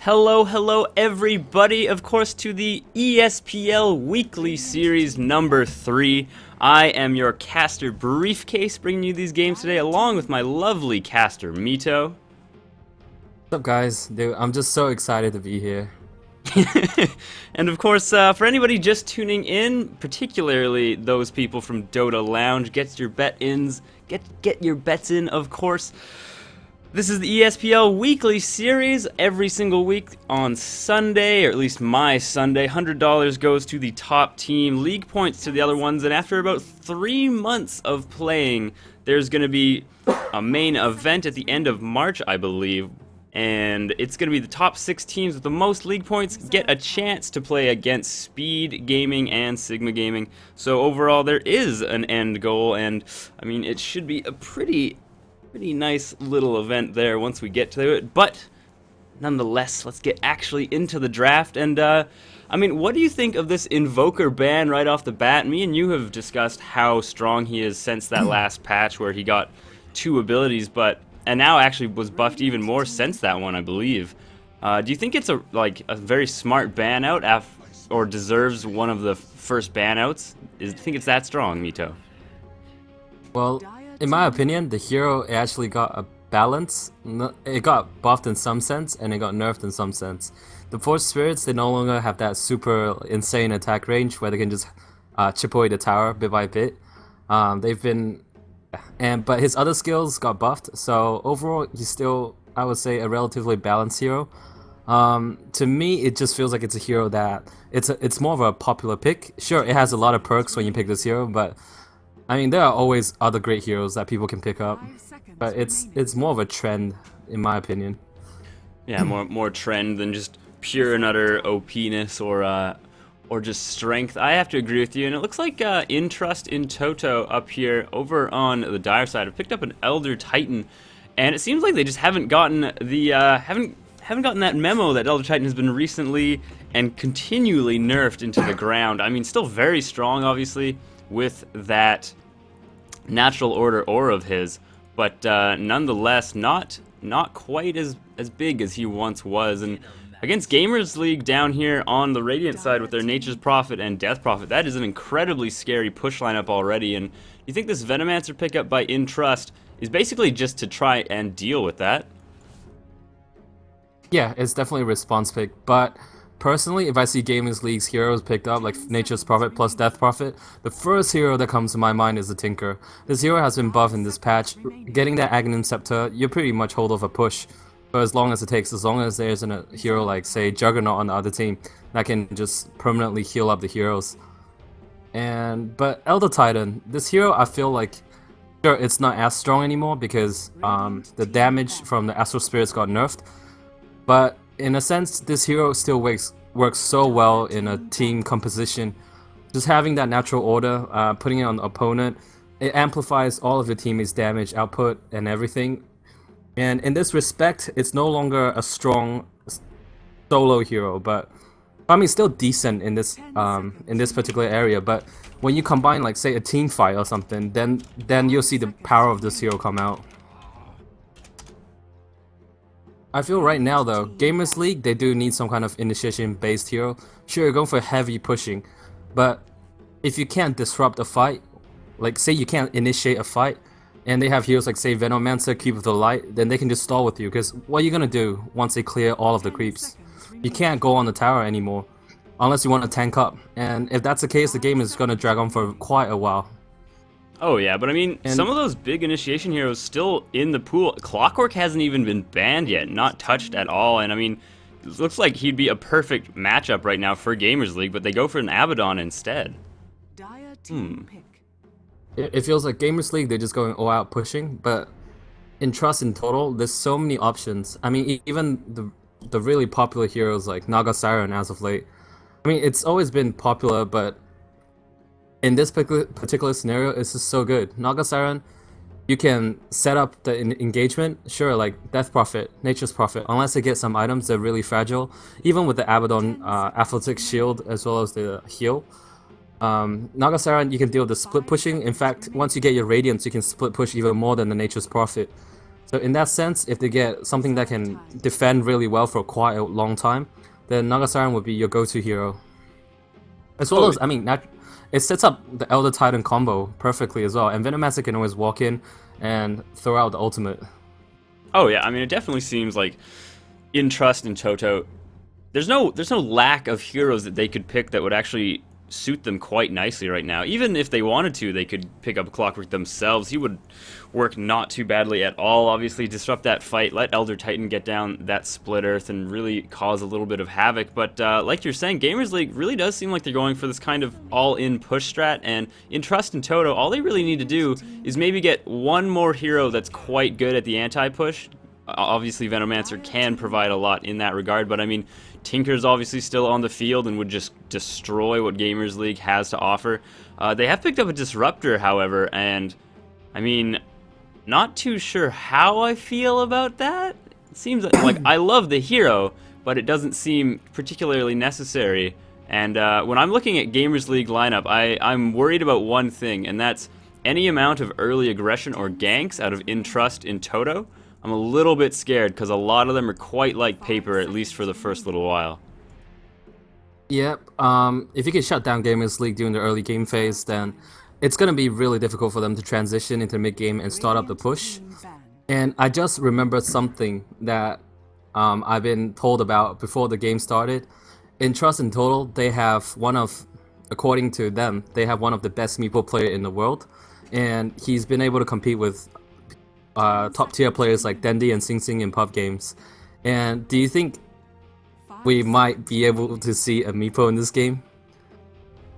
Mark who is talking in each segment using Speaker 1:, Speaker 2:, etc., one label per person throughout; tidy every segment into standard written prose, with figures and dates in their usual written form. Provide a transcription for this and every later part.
Speaker 1: Hello, everybody, of course, to the ESPL Weekly Series number 3. I am your caster Briefcase, bringing you these games today, along with my lovely caster Mito.
Speaker 2: What's up, guys? Dude, I'm just so excited to be here.
Speaker 1: And of course, for anybody just tuning in, particularly those people from Dota Lounge, get your bets in, of course. This is the ESPL Weekly Series every single week on Sunday, or at least my Sunday. $100 goes to the top team, league points to the other ones, and after about 3 months of playing, there's going to be a main event at the end of March, I believe, and it's going to be the top 6 teams with the most league points get a chance to play against Speed Gaming and Sigma Gaming. So overall, there is an end goal, and I mean, it should be a pretty nice little event there once we get to it, but nonetheless, let's get actually into the draft. And I mean, what do you think of this Invoker ban right off the bat? Me and you have discussed how strong he is since that last patch where he got 2 abilities, and now actually was buffed even more since that one, I believe. Do you think it's a very smart ban out, or deserves one of the first ban outs? Do you think it's that strong, Mito?
Speaker 2: Well, in my opinion, the hero actually got a balance. It got buffed in some sense, and it got nerfed in some sense. The Force Spirits, they no longer have that super insane attack range where they can just chip away the tower bit by bit. But his other skills got buffed, so overall he's still, I would say, a relatively balanced hero. To me, it just feels like it's a hero that it's more of a popular pick. Sure, it has a lot of perks when you pick this hero, but I mean, there are always other great heroes that people can pick up, but it's more of a trend, in my opinion.
Speaker 1: Yeah, more trend than just pure and utter OP-ness or just strength. I have to agree with you, and it looks like Intrust in Totò up here over on the dire side have picked up an Elder Titan, and it seems like they just haven't gotten the haven't gotten that memo that Elder Titan has been recently and continually nerfed into the ground. I mean, still very strong, obviously, with that natural order aura of his, but nonetheless not quite as big as he once was. And against Gamers League down here on the Radiant side with their Nature's Prophet and Death Prophet, that is an incredibly scary push lineup already. And you think this Venomancer pickup by Intrust is basically just to try and deal with that?
Speaker 2: Yeah, it's definitely a response pick, but personally, if I see Gamers League's heroes picked up, like Nature's Prophet plus Death Prophet, the first hero that comes to my mind is the Tinker. This hero has been buffed in this patch. Getting that Aghanim Scepter, you pretty much hold off a push for as long as it takes, as long as there isn't a hero like, say, Juggernaut on the other team that can just permanently heal up the heroes. But Elder Titan, this hero, I feel like, sure, it's not as strong anymore because the damage from the Astral Spirits got nerfed, but in a sense, this hero still works so well in a team composition. Just having that natural order, putting it on the opponent, it amplifies all of your teammates' damage output and everything. And in this respect, it's no longer a strong solo hero, but I mean, still decent in this particular area. But when you combine, like, say, a team fight or something, then you'll see the power of this hero come out. I feel right now, though, Gamers League, they do need some kind of initiation-based hero. Sure, you're going for heavy pushing, but if you can't disrupt a fight, like, say you can't initiate a fight, and they have heroes like, say, Venomancer, Keep of the Light, then they can just stall with you, because what are you going to do once they clear all of the creeps? You can't go on the tower anymore, unless you want to tank up, and if that's the case, the game is going to drag on for quite a while.
Speaker 1: Oh yeah, but I mean, some of those big initiation heroes still in the pool. Clockwork hasn't even been banned yet, not touched at all, and I mean, it looks like he'd be a perfect matchup right now for Gamers League, but they go for an Abaddon instead.
Speaker 2: It feels like Gamers League, they're just going all out pushing, but in Trust in total, there's so many options. I mean, even the really popular heroes like Naga Siren as of late, I mean, it's always been popular, but in this particular scenario, it's just so good. Naga Siren, you can set up the engagement, sure, like Death Prophet, Nature's Prophet, unless they get some items, they're really fragile. Even with the Abaddon Athletic Shield as well as the heal. Naga Siren, you can deal with the split pushing. In fact, once you get your Radiance, you can split push even more than the Nature's Prophet. So in that sense, if they get something that can defend really well for quite a long time, then Nagasaran would be your go-to hero. As well
Speaker 1: Oh,
Speaker 2: as, I mean, it sets up the Elder Titan combo perfectly as well, and Venomancer can always walk in and throw out the ultimate.
Speaker 1: oh yeah, I mean, it definitely seems like in Trust and Totò, there's no lack of heroes that they could pick that would actually suit them quite nicely right now. Even if they wanted to, they could pick up Clockwork themselves. He would work not too badly at all. Obviously, disrupt that fight, let Elder Titan get down that split earth and really cause a little bit of havoc. But like you're saying, Gamers League really does seem like they're going for this kind of all-in push strat. And in Trust and Totò, all they really need to do is maybe get one more hero that's quite good at the anti-push. Obviously, Venomancer can provide a lot in that regard, but I mean, Tinker's obviously still on the field and would just destroy what Gamers League has to offer. They have picked up a Disruptor, however, and I mean, not too sure how I feel about that. It seems like I love the hero, but it doesn't seem particularly necessary. And when I'm looking at Gamers League lineup, I'm worried about one thing, and that's any amount of early aggression or ganks out of Intrust in Totò. I'm a little bit scared because a lot of them are quite like paper, at least for the first little while.
Speaker 2: Yep, if you can shut down Gamers League during the early game phase, then it's going to be really difficult for them to transition into mid-game and start up the push. And I just remembered something that I've been told about before the game started. In Trust in Total, they have one of, according to them, they have one of the best Meepo player in the world. And he's been able to compete with top tier players like Dendi and Sing Sing in pub games. And do you think we might be able to see a Meepo in this game?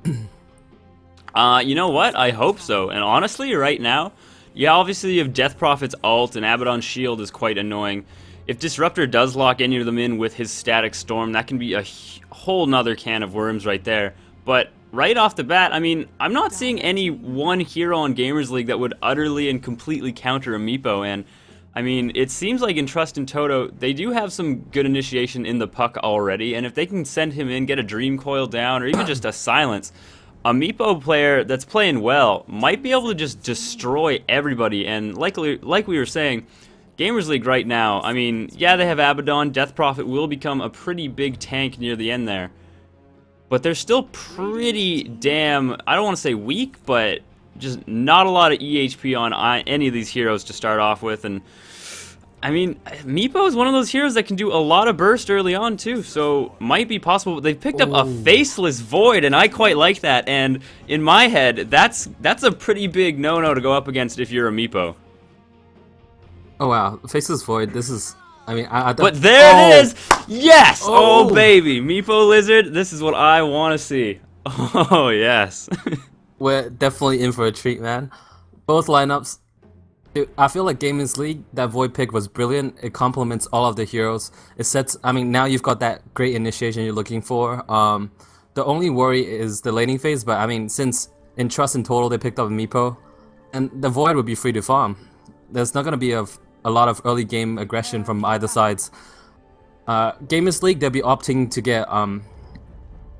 Speaker 1: You know what? I hope so. And honestly, right now, yeah, obviously you have Death Prophet's ult and Abaddon's shield is quite annoying. If Disruptor does lock any of them in with his Static Storm, that can be a whole nother can of worms right there. But right off the bat, I mean, I'm not seeing any one hero on Gamers League that would utterly and completely counter a Meepo, and I mean, it seems like in Trust and Totò, they do have some good initiation in the puck already, and if they can send him in, get a Dream Coil down, or even just a Silence, a Meepo player that's playing well might be able to just destroy everybody, and like we were saying, Gamers League right now, I mean, yeah, they have Abaddon, Death Prophet will become a pretty big tank near the end there. But they're still pretty damn, I don't want to say weak, but just not a lot of EHP on any of these heroes to start off with. And I mean, Meepo is one of those heroes that can do a lot of burst early on too, so might be possible. They've picked up a Faceless Void, and I quite like that. And in my head, that's a pretty big no-no to go up against if you're a Meepo.
Speaker 2: Oh wow, Faceless Void, this is... I mean,
Speaker 1: but there it is! Yes! Oh, baby! Meepo Lizard, this is what I want to see. Oh, yes.
Speaker 2: We're definitely in for a treat, man. Both lineups. Dude, I feel like Gamers League, that Void pick was brilliant. It complements all of the heroes. It sets... I mean, now you've got that great initiation you're looking for. The only worry is the laning phase, but I mean, since in Trust in Total they picked up Meepo, and the Void would be free to farm. There's not going to be a lot of early game aggression from either sides. Gamers League, they'll be opting to get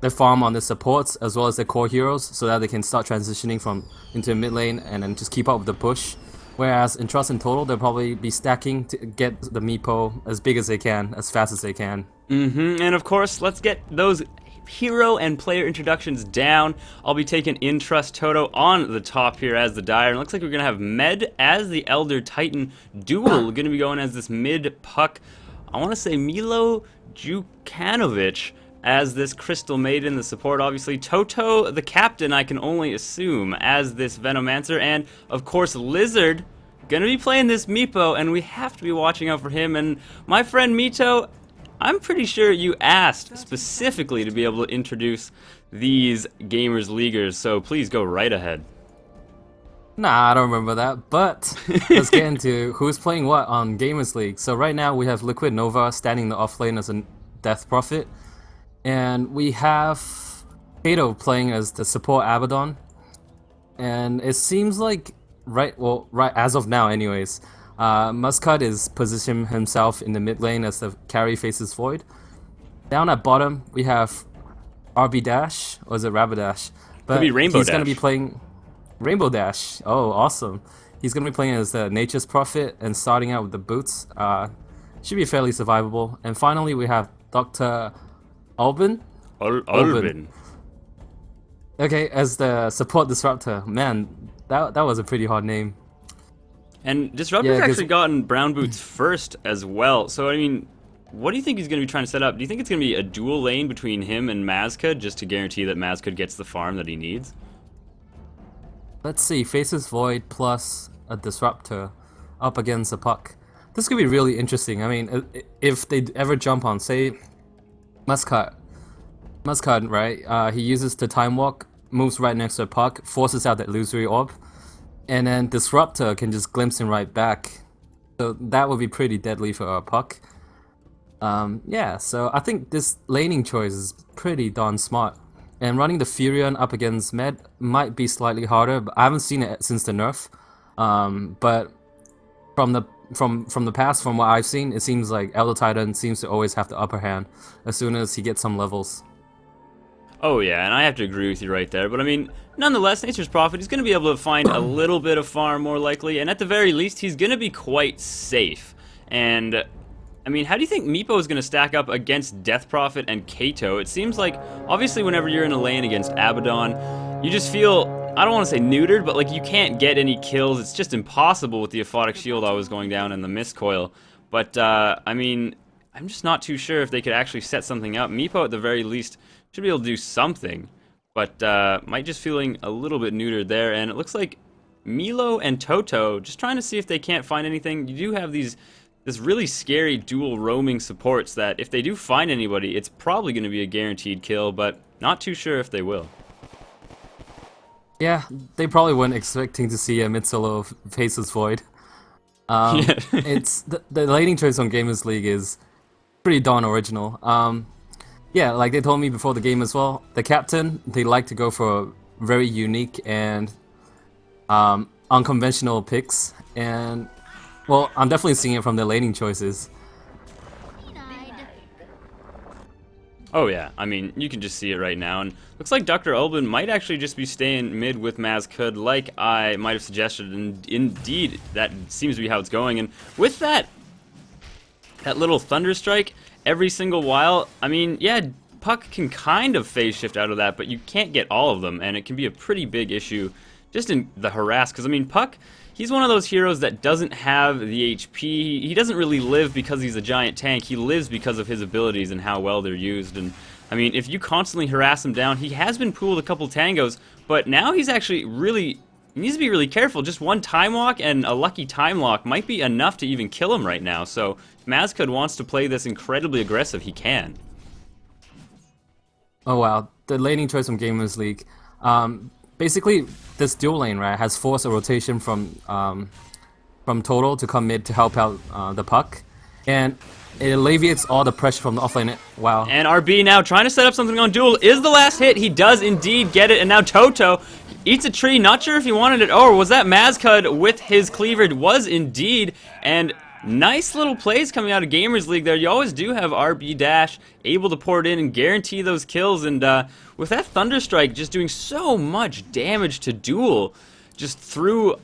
Speaker 2: their farm on the supports as well as their core heroes so that they can start transitioning into mid lane and then just keep up with the push. Whereas in Trust in Total, they'll probably be stacking to get the Meepo as big as they can, as fast as they can.
Speaker 1: And of course, let's get those hero and player introductions down. I'll be taking Intrust Totò on the top here as the Dire. And it looks like we're going to have Med as the Elder Titan duel. Going to be going as this mid puck. I want to say Milo Djukanovic as this Crystal Maiden, the support obviously. Totò, the captain, I can only assume, as this Venomancer. And of course, Lizard, going to be playing this Meepo, and we have to be watching out for him. And my friend Mito, I'm pretty sure you asked specifically to be able to introduce these Gamers Leaguers, so please go right ahead.
Speaker 2: Nah, I don't remember that, but let's get into who's playing what on Gamers League. So right now we have Liquid Nova standing the offlane as a Death Prophet, and we have Kato playing as the support Abaddon, and it seems like right as of now anyways, Muscat is positioning himself in the mid lane as the carry faces Void. Down at bottom, we have RB Dash, or is it Rabbit Dash? But
Speaker 1: could be Rainbow
Speaker 2: he's
Speaker 1: Dash.
Speaker 2: Going to be playing Rainbow Dash. Oh, awesome. He's going to be playing as the Nature's Prophet and starting out with the boots. Should be fairly survivable. And finally, we have Dr. Albin.
Speaker 1: Albin.
Speaker 2: Okay, as the support disruptor. Man, that was a pretty hard name.
Speaker 1: And Disruptor's actually gotten Brown Boots first as well. So, I mean, what do you think he's going to be trying to set up? Do you think it's going to be a dual lane between him and Mazcud just to guarantee that Mazcud gets the farm that he needs?
Speaker 2: Let's see, Faces Void plus a Disruptor up against a Puck. This could be really interesting. I mean, if they ever jump on, say, Mazcud, right? He uses the Time Walk, moves right next to a Puck, forces out that illusory orb, and then Disruptor can just glimpse him right back. So that would be pretty deadly for a Puck. Yeah, so I think this laning choice is pretty darn smart. And running the Furion up against Med might be slightly harder, but I haven't seen it since the nerf. But from the past, from what I've seen, it seems like Elder Titan seems to always have the upper hand as soon as he gets some levels.
Speaker 1: Oh yeah, and I have to agree with you right there. But I mean, nonetheless, Nature's Prophet, he's going to be able to find a little bit of farm more likely, and at the very least, he's going to be quite safe. And I mean, how do you think Meepo is going to stack up against Death Prophet and Kato? It seems like, obviously, whenever you're in a lane against Abaddon, you just feel, I don't want to say neutered, but like you can't get any kills. It's just impossible with the Aphotic Shield always going down and the Mist Coil. But, I mean, I'm just not too sure if they could actually set something up. Meepo, at the very least, should be able to do something. But, might just feeling a little bit neutered there. And it looks like Milo and Totò, just trying to see if they can't find anything. You do have this really scary dual roaming supports that if they do find anybody, it's probably going to be a guaranteed kill, but not too sure if they will.
Speaker 2: Yeah, they probably weren't expecting to see a mid-solo Faces Void. It's the laning choice on Gamers League is pretty darn original. Yeah, like they told me before the game as well, the captain, they like to go for very unique and unconventional picks, and well, I'm definitely seeing it from the laning choices.
Speaker 1: Oh yeah, I mean, you can just see it right now, and looks like Dr. Ulbin might actually just be staying mid with Mazcud, like I might have suggested, and indeed, that seems to be how it's going. And with that little Thunder Strike every single while, I mean, yeah, Puck can kind of phase shift out of that, but you can't get all of them, and it can be a pretty big issue just in the harass, because I mean, Puck, he's one of those heroes that doesn't have the HP. He doesn't really live because he's a giant tank. He lives because of his abilities and how well they're used. And I mean, if you constantly harass him down, he has been pooled a couple tangos, but now he's actually he needs to be really careful. Just one time walk and a lucky time lock might be enough to even kill him right now. So if Mazcud wants to play this incredibly aggressive, he can.
Speaker 2: Oh wow, the laning choice from Gamers League. Basically, this dual lane, right, has forced a rotation from Totò to come mid to help out the Puck, and it alleviates all the pressure from the offlane. Wow.
Speaker 1: And RB now trying to set up something on duel is the last hit. He does indeed get it, and now Totò eats a tree. Not sure if he wanted it. Oh, or was that Mazcud with his cleaver? It was indeed, and nice little plays coming out of Gamers League there. You always do have RB Dash able to pour it in and guarantee those kills, and with that Thunder Strike just doing so much damage to duel just through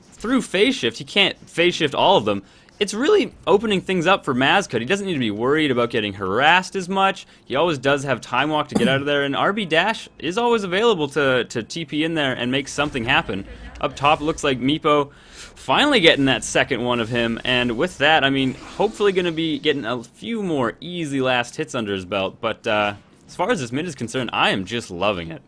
Speaker 1: phase shift. He can't phase shift all of them. It's really opening things up for Mazcud. He doesn't need to be worried about getting harassed as much. He always does have Time Walk to get out of there, and RB Dash is always available to TP in there and make something happen. Up top, looks like Meepo finally getting that second one of him, and with that, I mean, hopefully going to be getting a few more easy last hits under his belt, but as far as this mid is concerned, I am just loving it.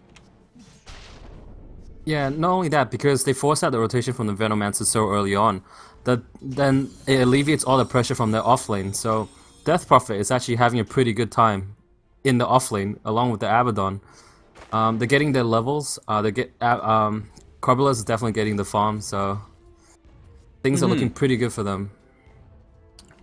Speaker 2: Yeah, not only that, because they forced out the rotation from the Venomancer so early on, that then it alleviates all the pressure from their offlane, so Death Prophet is actually having a pretty good time in the offlane, along with the Abaddon. They're getting their levels, Corbulus is definitely getting the farm, so things are looking pretty good for them.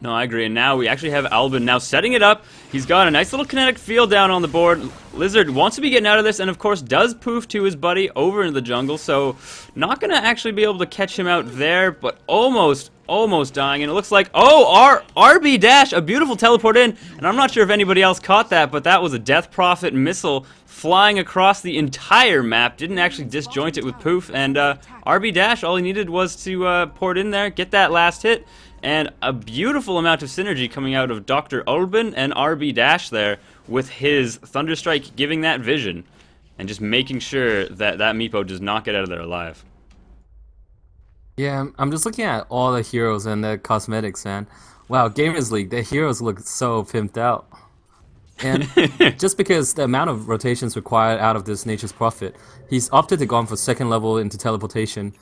Speaker 1: No, I agree. And now we actually have Albin now setting it up. He's got a nice little kinetic field down on the board. Lizard wants to be getting out of this, and of course does poof to his buddy over in the jungle, so not going to actually be able to catch him out there, but almost almost dying, and it looks like, oh, RB Dash, a beautiful teleport in, and I'm not sure if anybody else caught that, but that was a Death Prophet missile flying across the entire map, didn't actually disjoint it with poof, and RB Dash, all he needed was to port in there, get that last hit, and a beautiful amount of synergy coming out of Dr. Ulbin and RB Dash there with his Thunderstrike giving that vision and just making sure that that Meepo does not get out of there alive.
Speaker 2: Yeah, I'm just looking at all the heroes and their cosmetics, man. Wow, Gamers League, their heroes look so pimped out. And just because the amount of rotations required out of this Nature's Prophet, he's opted to go for second level into teleportation.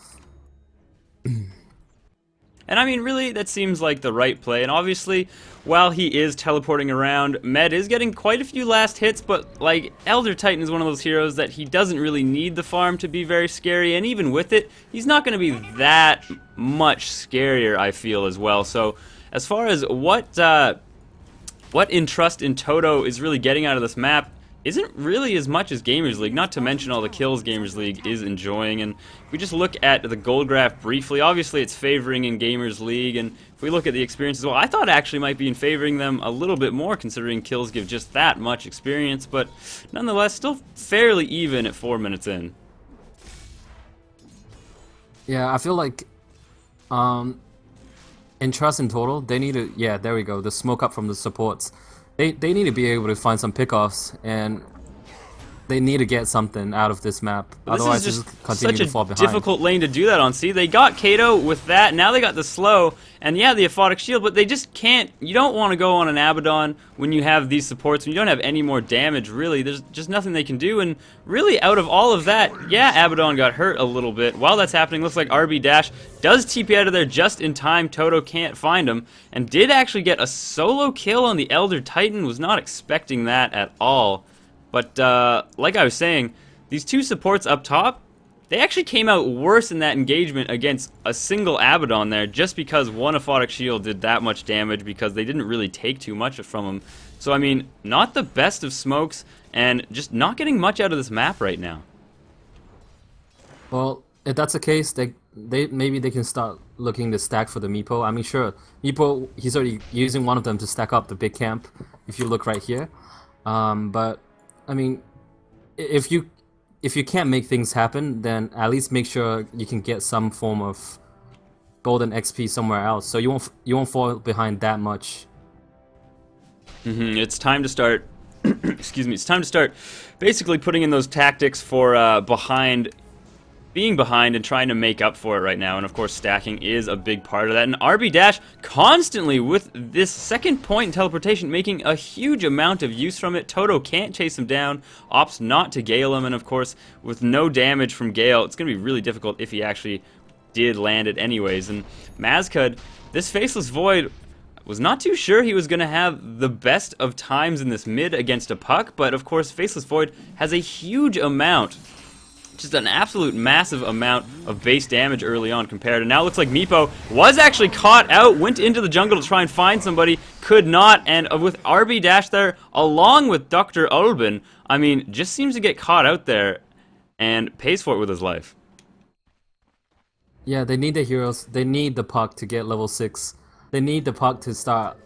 Speaker 1: And I mean, really, that seems like the right play. And obviously, while he is teleporting around, Med is getting quite a few last hits, but like, Elder Titan is one of those heroes that he doesn't really need the farm to be very scary, and even with it, he's not going to be that much scarier, I feel, as well. So, as far as what Entrust in Totò is really getting out of this map, isn't really as much as Gamers League, not to mention all the kills Gamers League is enjoying. And if we just look at the gold graph briefly, obviously it's favoring in Gamers League, and if we look at the experience as well, I thought it actually might be in favoring them a little bit more, considering kills give just that much experience, but nonetheless, still fairly even at 4 minutes in.
Speaker 2: Yeah, I feel like Entrust in total, they need to, yeah, there we go, the smoke up from the supports. They need to be able to find some pickoffs, and they need to get something out of this map.
Speaker 1: But
Speaker 2: otherwise,
Speaker 1: this is
Speaker 2: just
Speaker 1: just
Speaker 2: continue
Speaker 1: such
Speaker 2: to fall
Speaker 1: a
Speaker 2: behind.
Speaker 1: difficult lane to do that on. See, they got Kato with that, now they got the slow, and yeah, the aphotic shield, but they just can't. You don't want to go on an Abaddon when you have these supports, when you don't have any more damage, really. There's just nothing they can do, and really, out of all of that, yeah, Abaddon got hurt a little bit. While that's happening, looks like RB Dash does TP out of there just in time. Totò can't find him, and did actually get a solo kill on the Elder Titan. Was not expecting that at all. But like I was saying, these two supports up top, they actually came out worse in that engagement against a single Abaddon there, just because one aphotic shield did that much damage, because they didn't really take too much from him. So I mean, not the best of smokes, and just not getting much out of this map right now.
Speaker 2: Well, if that's the case, maybe they can start looking to stack for the Meepo. I mean, sure, Meepo, he's already using one of them to stack up the big camp, if you look right here. But I mean, if you can't make things happen, then at least make sure you can get some form of golden XP somewhere else, so you won't fall behind that much.
Speaker 1: It's time to start. Excuse me. It's time to start basically putting in those tactics for being behind and trying to make up for it right now. And of course, stacking is a big part of that. And RB Dash constantly with this second point in teleportation, making a huge amount of use from it. Totò can't chase him down, opts not to Gale him, and of course, with no damage from Gale, it's going to be really difficult if he actually did land it anyways. And Mazcud, this Faceless Void, was not too sure he was going to have the best of times in this mid against a puck, but of course, Faceless Void has a huge amount, just an absolute massive amount of base damage early on compared. And now it looks like Meepo was actually caught out, went into the jungle to try and find somebody, could not, and with RB Dash there, along with Dr. Ulbin, I mean, just seems to get caught out there and pays for it with his life.
Speaker 2: Yeah, they need the heroes. They need the puck to get level 6. They need the puck to start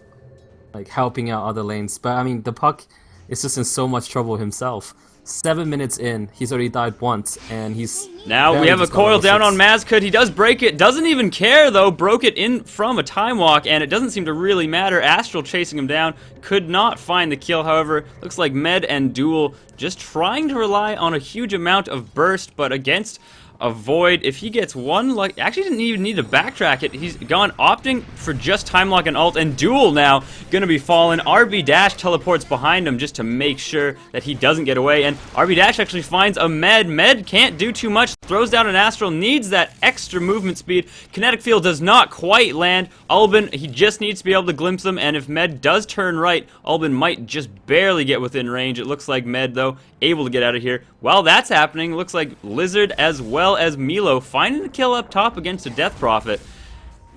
Speaker 2: like helping out other lanes. But I mean, the puck is just in so much trouble himself. 7 minutes in, he's already died once, and he's...
Speaker 1: Now we have a coil down on Mazcud. He does break it. Doesn't even care, though. Broke it in from a time walk, and it doesn't seem to really matter. Astral chasing him down. Could not find the kill, however. Looks like Med and Duel just trying to rely on a huge amount of burst, but against a Void, if he gets one, like, actually didn't even need to backtrack it. He's gone opting for just time lock and ult, and Duel now gonna be fallen. RB Dash teleports behind him just to make sure that he doesn't get away, and RB Dash actually finds a Med. Med can't do too much, throws down an Astral, needs that extra movement speed. Kinetic Field does not quite land. Ulbin, he just needs to be able to glimpse him, and if Med does turn right, Ulbin might just barely get within range. It looks like Med, though, able to get out of here. While that's happening, looks like Lizard as well as Milo finding the kill up top against a Death Prophet.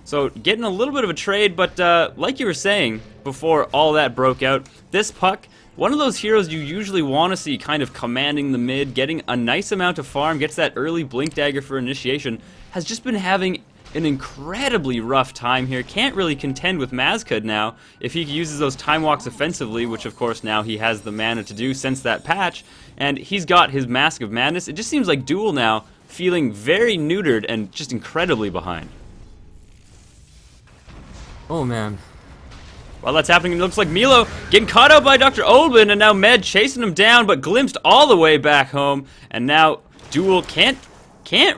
Speaker 1: So getting a little bit of a trade, but like you were saying before all that broke out, this puck, one of those heroes you usually want to see kind of commanding the mid, getting a nice amount of farm, gets that early Blink Dagger for initiation, has just been having an incredibly rough time here. Can't really contend with Mazcud now if he uses those time walks offensively, which of course now he has the mana to do since that patch, and he's got his Mask of Madness. It just seems like Duel now feeling very neutered and just incredibly behind.
Speaker 2: Oh man.
Speaker 1: While that's happening, it looks like Milo getting caught out by Dr. Olbin, and now Med chasing him down, but glimpsed all the way back home. And now Duel can't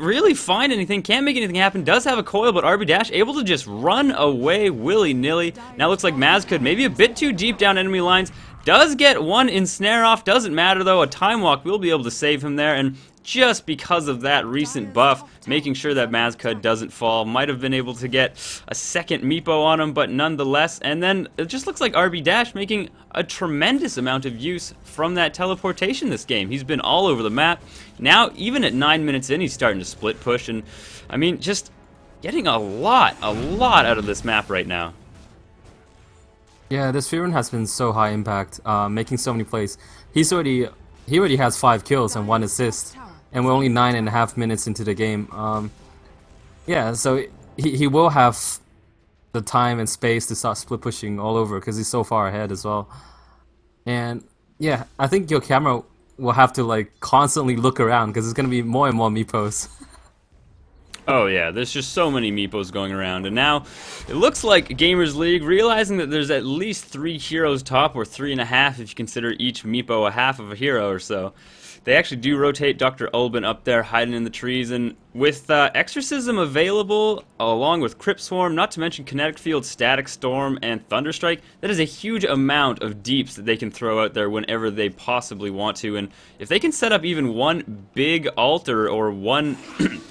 Speaker 1: really find anything, can't make anything happen. Does have a coil, but RB Dash able to just run away willy-nilly. Now looks like Mazcud maybe a bit too deep down enemy lines. Does get one ensnare off, doesn't matter though. A time walk will be able to save him there, and just because of that recent buff, making sure that Mazcud doesn't fall. Might have been able to get a second Meepo on him, but nonetheless. And then it just looks like RB Dash making a tremendous amount of use from that teleportation this game. He's been all over the map. Now, even at 9 minutes in, he's starting to split push, and I mean, just getting a lot out of this map right now.
Speaker 2: Yeah, this Firen has been so high impact, making so many plays. He already has 5 kills and 1 assist, and we're only 9.5 minutes into the game. Yeah, so he will have the time and space to start split pushing all over because he's so far ahead as well. And yeah, I think your camera will have to like constantly look around because there's gonna be more and more Meepos.
Speaker 1: Oh yeah, there's just so many Meepos going around, and now it looks like Gamers League realizing that there's at least 3 heroes top, or 3.5 if you consider each Meepo a half of a hero or so. They actually do rotate Dr. Olbin up there, hiding in the trees, and with Exorcism available, along with Crypt Swarm, not to mention Kinetic Field, Static Storm, and Thunderstrike, that is a huge amount of deeps that they can throw out there whenever they possibly want to, and if they can set up even one big altar or one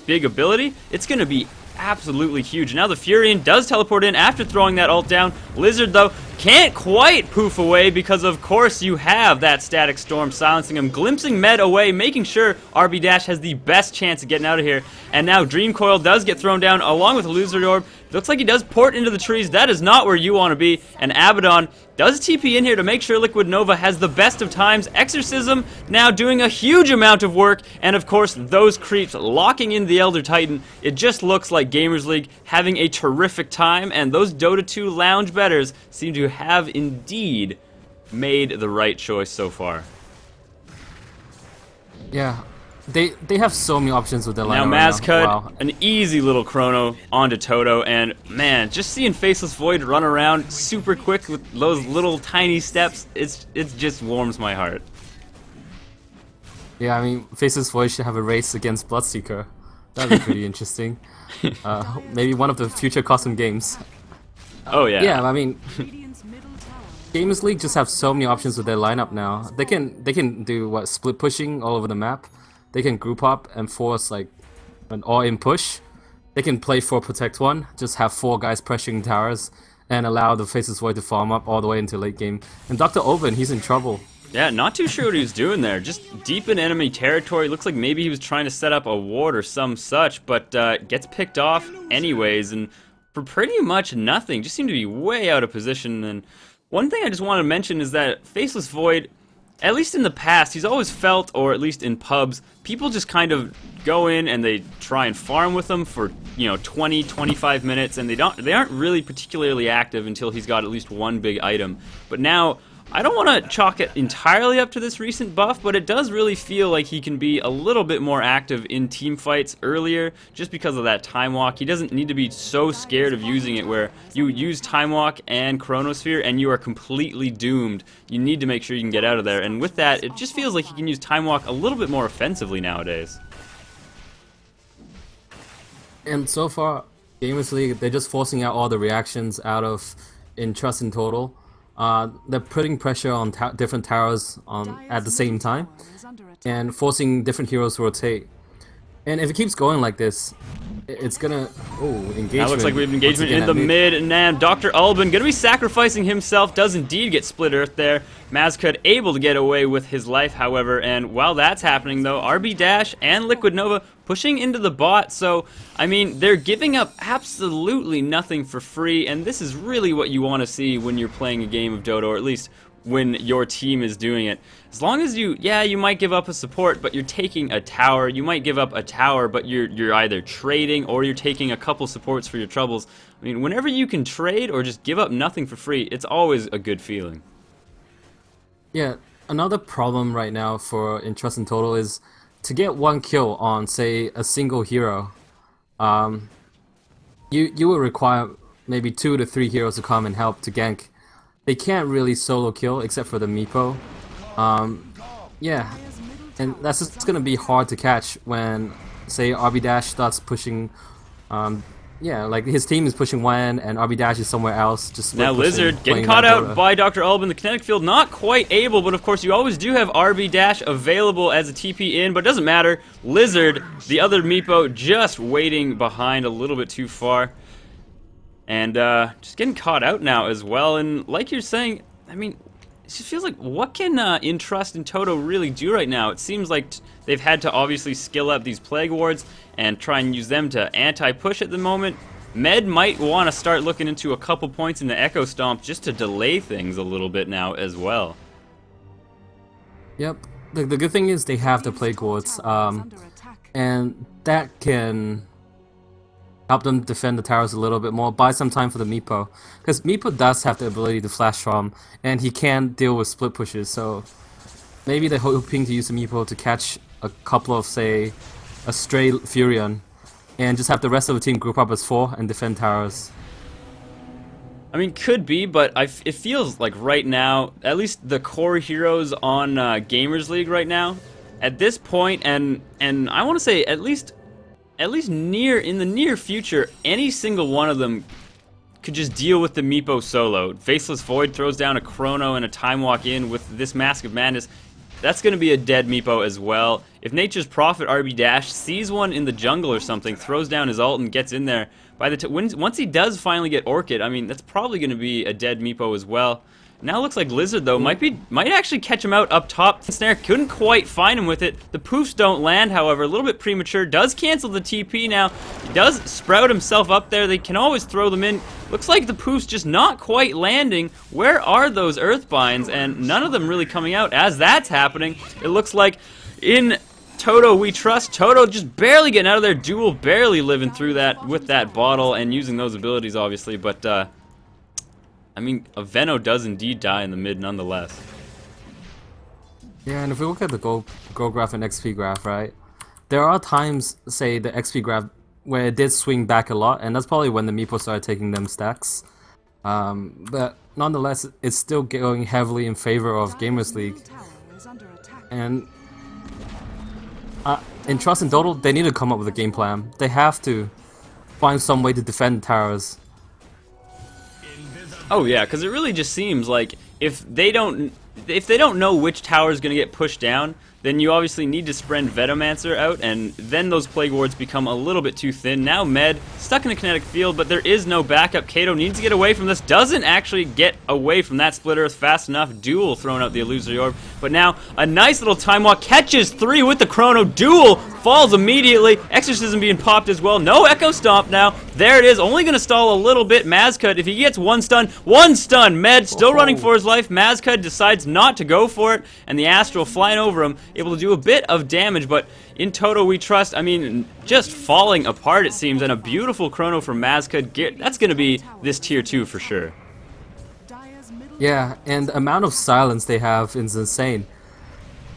Speaker 1: big ability, it's going to be absolutely huge. Now the Furion does teleport in after throwing that ult down. Lizard, though, can't quite poof away because, of course, you have that Static Storm silencing him, glimpsing Med away, making sure RB Dash has the best chance of getting out of here. And now Dream Coil does get thrown down along with the Lizard Orb. Looks like he does port into the trees. That is not where you want to be. And Abaddon does TP in here to make sure Liquid Nova has the best of times. Exorcism now doing a huge amount of work. And of course, those creeps locking in the Elder Titan. It just looks like Gamers League having a terrific time. And those Dota 2 lounge bettors seem to have indeed made the right choice so far.
Speaker 2: Yeah. They have so many options with their lineup.
Speaker 1: Now Mazcud,
Speaker 2: wow.
Speaker 1: An easy little chrono onto Totò, and man, just seeing Faceless Void run around super quick with those little tiny steps, it just warms my heart.
Speaker 2: Yeah, I mean, Faceless Void should have a race against Bloodseeker. That'd be pretty interesting. Maybe one of the future custom games.
Speaker 1: Oh yeah.
Speaker 2: Yeah, I mean, Gamers League just have so many options with their lineup now. They can do what, split pushing all over the map. They can group up and force like an all-in push. They can play for Protect 1, just have 4 guys pressuring towers and allow the Faceless Void to farm up all the way into late game. And Dr. Olbin, he's in trouble.
Speaker 1: Yeah, not too sure what he was doing there. Just deep in enemy territory. Looks like maybe he was trying to set up a ward or some such, but gets picked off anyways, and for pretty much nothing. Just seemed to be way out of position. And one thing I just want to mention is that Faceless Void, at least in the past, he's always felt, or at least in pubs, people just kind of go in and they try and farm with him for, 20, 25 minutes, and they aren't really particularly active until he's got at least one big item. But now, I don't want to chalk it entirely up to this recent buff, but it does really feel like he can be a little bit more active in team fights earlier, just because of that time walk. He doesn't need to be so scared of using it where you use time walk and chronosphere and you are completely doomed. You need to make sure you can get out of there, and with that, it just feels like he can use time walk a little bit more offensively nowadays.
Speaker 2: And so far, Gamers League, they're just forcing out all the reactions out of Trust in Total. They're putting pressure on different towers at the same time and forcing different heroes to rotate. And if it keeps going like this, it's gonna... Oh, engagement.
Speaker 1: Now looks like we have engagement in the mid, and now Dr. Olbin gonna be sacrificing himself, does indeed get split earth there. Mazcud able to get away with his life, however, and while that's happening though, RB Dash and Liquid Nova pushing into the bot, so, I mean, they're giving up absolutely nothing for free, and this is really what you want to see when you're playing a game of Dota, or at least when your team is doing it. As long as you might give up a support, but you're taking a tower. You might give up a tower, but you're either trading or you're taking a couple supports for your troubles. I mean, whenever you can trade or just give up nothing for free, it's always a good feeling.
Speaker 2: Yeah, another problem right now for in Trust and Total is to get one kill on, say, a single hero. You would require maybe 2 to 3 heroes to come and help to gank. They can't really solo kill except for the Meepo. Yeah, and that's just gonna be hard to catch when, say, RB Dash starts pushing. Yeah, like his team is pushing one and RB Dash is somewhere else. Just
Speaker 1: now
Speaker 2: pushing,
Speaker 1: Lizard getting
Speaker 2: playing
Speaker 1: caught
Speaker 2: that
Speaker 1: out
Speaker 2: Dota.
Speaker 1: by Dr. Ulb in the kinetic field. Not quite able, but of course you always do have RB Dash available as a TP in, but it doesn't matter. Lizard, the other Meepo, just waiting behind a little bit too far. And just getting caught out now as well. And like you're saying, I mean, it just feels like, what can Intrust and Totò really do right now? It seems like they've had to obviously skill up these Plague Wards and try and use them to anti-push at the moment. Med might want to start looking into a couple points in the Echo Stomp just to delay things a little bit now as well.
Speaker 2: Yep. The good thing is they have the Plague Wards, and that can help them defend the towers a little bit more, buy some time for the Meepo. Because Meepo does have the ability to flash from, and he can deal with split pushes, so maybe they're hoping to use the Meepo to catch a couple of, say, a stray Furion, and just have the rest of the team group up as 4 and defend towers.
Speaker 1: I mean, could be, but it feels like right now, at least the core heroes on Gamers League right now, at this point, and I want to say at least in the near future, any single one of them could just deal with the Meepo solo. Faceless Void throws down a Chrono and a Time Walk in with this Mask of Madness. That's going to be a dead Meepo as well. If Nature's Prophet RB Dash sees one in the jungle or something, throws down his ult and gets in there, once he does finally get Orchid, I mean, that's probably going to be a dead Meepo as well. Now it looks like Lizard, though, might actually catch him out up top. Snare couldn't quite find him with it. The poofs don't land, however, a little bit premature. Does cancel the TP now. He does sprout himself up there. They can always throw them in. Looks like the poofs just not quite landing. Where are those Earthbinds? And none of them really coming out. As that's happening, it looks like in Totò we trust. Totò just barely getting out of there. Duel barely living through that with that bottle and using those abilities, obviously, but I mean, a Veno does indeed die in the mid nonetheless.
Speaker 2: Yeah, and if we look at the goal graph and XP graph, right? There are times, say, the XP graph where it did swing back a lot, and that's probably when the Meepo started taking them stacks. But nonetheless, it's still going heavily in favor of Gamers League. And in Trust and Total, they need to come up with a game plan. They have to find some way to defend towers.
Speaker 1: Oh yeah, because it really just seems like if they don't know which tower is going to get pushed down, then you obviously need to spread Venomancer out, and then those Plague Wards become a little bit too thin. Now Med, stuck in the kinetic field, but there is no backup. Kato needs to get away from this, doesn't actually get away from that Split Earth fast enough. Duel throwing out the Illusory Orb, but now a nice little Time Walk, catches 3 with the Chrono. Duel falls immediately. Exorcism being popped as well. No Echo Stomp now. There it is, only going to stall a little bit. Mazcud, if he gets one stun, Med still running for his life. Mazcud decides not to go for it, and the Astral flying over him, able to do a bit of damage, but in Totò we trust. I mean, just falling apart it seems, and a beautiful Chrono from Mazcud. That's going to be this tier 2 for sure.
Speaker 2: Yeah, and the amount of silence they have is insane.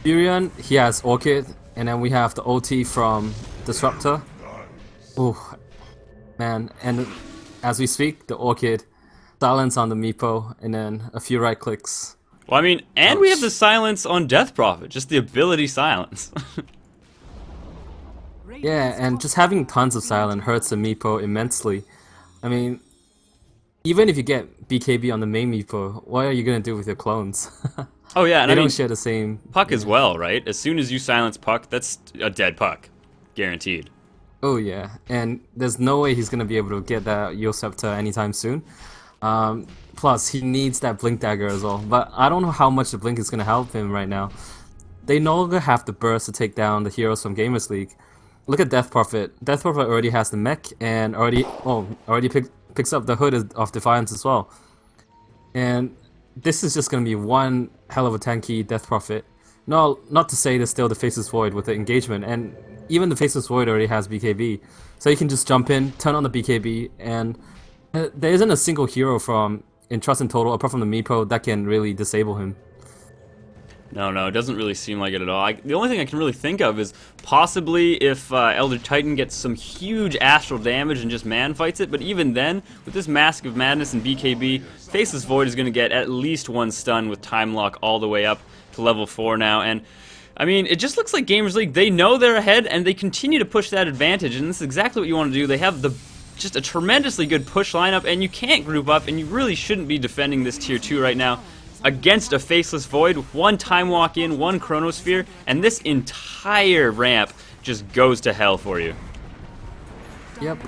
Speaker 2: Furion, he has Orchid, and then we have the OT from Disruptor. Ooh, man, and as we speak, the Orchid, silence on the Meepo, and then a few right clicks.
Speaker 1: Well, I mean, and we have the silence on Death Prophet, just the ability silence.
Speaker 2: Yeah, and just having tons of silence hurts the Meepo immensely. I mean, even if you get BKB on the main Meepo, what are you gonna do with your clones?
Speaker 1: Oh yeah, and
Speaker 2: they
Speaker 1: I mean,
Speaker 2: don't share the same
Speaker 1: Puck as well, right? As soon as you silence Puck, that's a dead Puck, guaranteed.
Speaker 2: Oh yeah, and there's no way he's gonna be able to get that Yo Scepter anytime soon. Plus, he needs that Blink Dagger as well, but I don't know how much the Blink is gonna help him right now. They no longer have the burst to take down the heroes from Gamers League. Look at Death Prophet. Death Prophet already has the mech and already picks up the Hood of Defiance as well. And this is just gonna be one hell of a tanky Death Prophet. No, not to say there's still the Faceless Void with the engagement, and even the Faceless Void already has BKB, so you can just jump in, turn on the BKB, and there isn't a single hero from in Trust in Total, apart from the Meepo, that can really disable him.
Speaker 1: No, it doesn't really seem like it at all. The only thing I can really think of is possibly if Elder Titan gets some huge astral damage and just man fights it, but even then, with this Mask of Madness and BKB, Faceless Void is going to get at least one stun with Time Lock all the way up to level 4 now, and I mean, it just looks like Gamers League, they know they're ahead, and they continue to push that advantage, and this is exactly what you want to do. They have just a tremendously good push lineup, and you can't group up, and you really shouldn't be defending this tier 2 right now against a Faceless Void, one Time Walk in, one Chronosphere, and this entire ramp just goes to hell for you.
Speaker 2: Yep.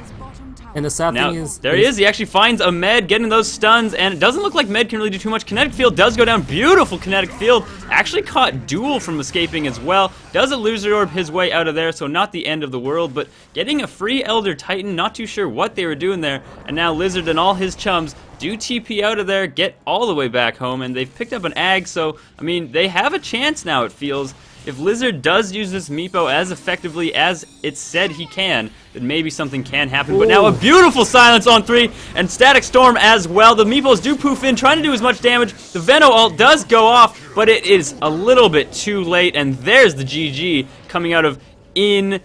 Speaker 2: And the sad
Speaker 1: Now,
Speaker 2: thing is...
Speaker 1: there he is. He actually finds a Med getting those stuns, and it doesn't look like Med can really do too much. Kinetic Field does go down. Beautiful Kinetic Field. Actually caught Duel from escaping as well. Does a Loser Orb his way out of there, so not the end of the world, but getting a free Elder Titan. Not too sure what they were doing there, and now Lizard and all his chums do TP out of there, get all the way back home, and they've picked up an Ag, so, I mean, they have a chance now, it feels. If Lizard does use this Meepo as effectively as it said he can, then maybe something can happen. Ooh. But now a beautiful silence on 3, and Static Storm as well. The Meepos do poof in, trying to do as much damage. The Veno ult does go off, but it is a little bit too late, and there's the GG coming out of Totò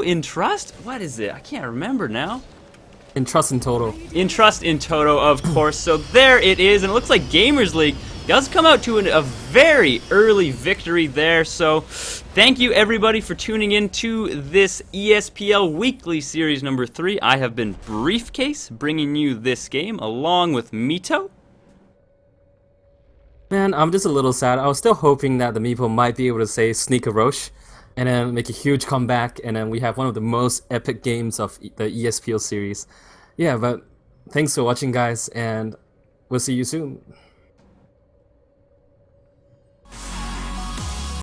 Speaker 1: in Trust? What is it? I can't remember now.
Speaker 2: In Trust in Total.
Speaker 1: In Trust in Totò, of course. So there it is, and it looks like Gamers League does come out to a very early victory there. So thank you everybody for tuning in to this ESPL Weekly Series number 3. I have been Briefcase, bringing you this game along with Mito.
Speaker 2: Man, I'm just a little sad. I was still hoping that the Meepo might be able to say Sneak a Roche and then make a huge comeback, and then we have one of the most epic games of the ESPL series. Yeah, but thanks for watching, guys, and we'll see you soon.